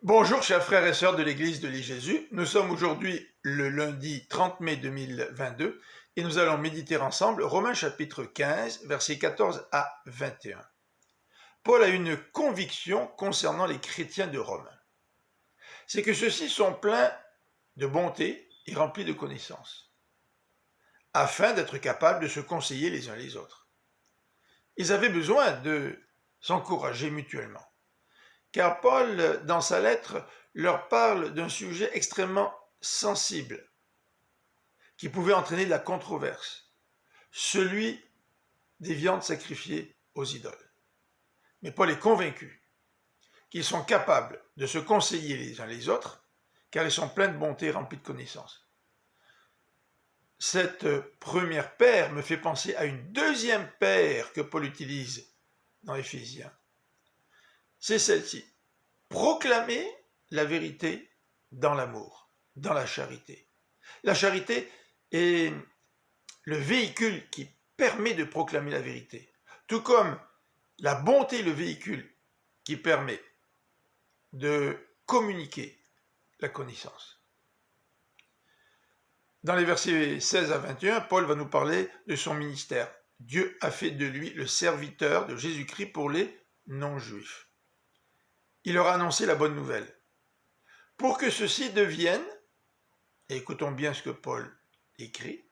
Bonjour chers frères et sœurs de l'église de l'I-Jésus, nous sommes aujourd'hui le lundi 30 mai 2022 et nous allons méditer ensemble Romains chapitre 15 versets 14 à 21. Paul a une conviction concernant les chrétiens de Rome. C'est que ceux-ci sont pleins de bonté et remplis de connaissances, afin d'être capables de se conseiller les uns les autres. Ils avaient besoin de s'encourager mutuellement. Car Paul, dans sa lettre, leur parle d'un sujet extrêmement sensible qui pouvait entraîner de la controverse, celui des viandes sacrifiées aux idoles. Mais Paul est convaincu qu'ils sont capables de se conseiller les uns les autres, car ils sont pleins de bonté et remplis de connaissances. Cette première paire me fait penser à une deuxième paire que Paul utilise dans Éphésiens. C'est celle-ci. Proclamer la vérité dans l'amour, dans la charité. La charité est le véhicule qui permet de proclamer la vérité, tout comme la bonté est le véhicule qui permet de communiquer la connaissance. Dans les versets 16 à 21, Paul va nous parler de son ministère. Dieu a fait de lui le serviteur de Jésus-Christ pour les non-juifs. Il leur a annoncé la bonne nouvelle. Pour que ceux-ci deviennent, et écoutons bien ce que Paul écrit,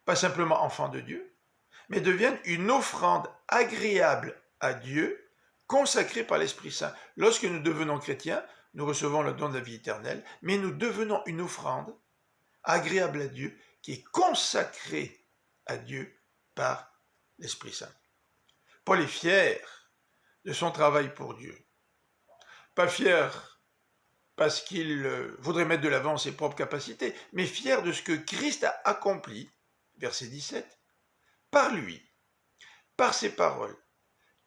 pas simplement enfants de Dieu, mais deviennent une offrande agréable à Dieu, consacrée par l'Esprit Saint. Lorsque nous devenons chrétiens, nous recevons le don de la vie éternelle, mais nous devenons une offrande agréable à Dieu, qui est consacrée à Dieu par l'Esprit Saint. Paul est fier de son travail pour Dieu. Pas fier parce qu'il voudrait mettre de l'avant ses propres capacités, mais fier de ce que Christ a accompli, verset 17, par lui, par ses paroles,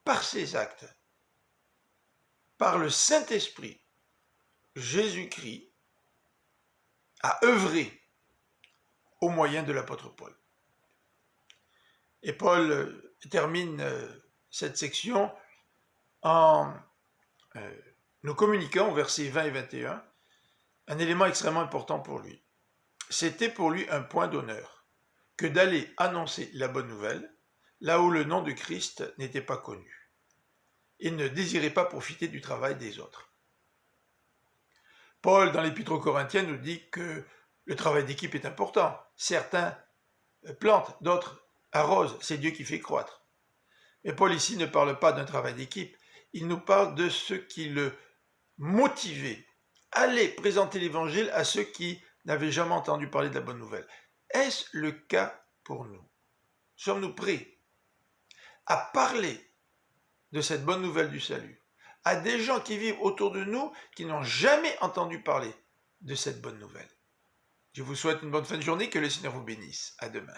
par ses actes, par le Saint-Esprit. Jésus-Christ a œuvré au moyen de l'apôtre Paul. Et Paul termine cette section en nous communiquant, au versets 20 et 21, un élément extrêmement important pour lui. C'était pour lui un point d'honneur que d'aller annoncer la bonne nouvelle là où le nom de Christ n'était pas connu. Il ne désirait pas profiter du travail des autres. Paul, dans l'Épître aux Corinthiens, nous dit que le travail d'équipe est important. Certains plantent, d'autres arrosent, c'est Dieu qui fait croître. Mais Paul ici ne parle pas d'un travail d'équipe, il nous parle de ce qui le motivait. Allez présenter l'évangile à ceux qui n'avaient jamais entendu parler de la bonne nouvelle. Est-ce le cas pour nous? Sommes-nous prêts à parler de cette bonne nouvelle du salut à des gens qui vivent autour de nous qui n'ont jamais entendu parler de cette bonne nouvelle? Je vous souhaite une bonne fin de journée, que le Seigneur vous bénisse. À demain.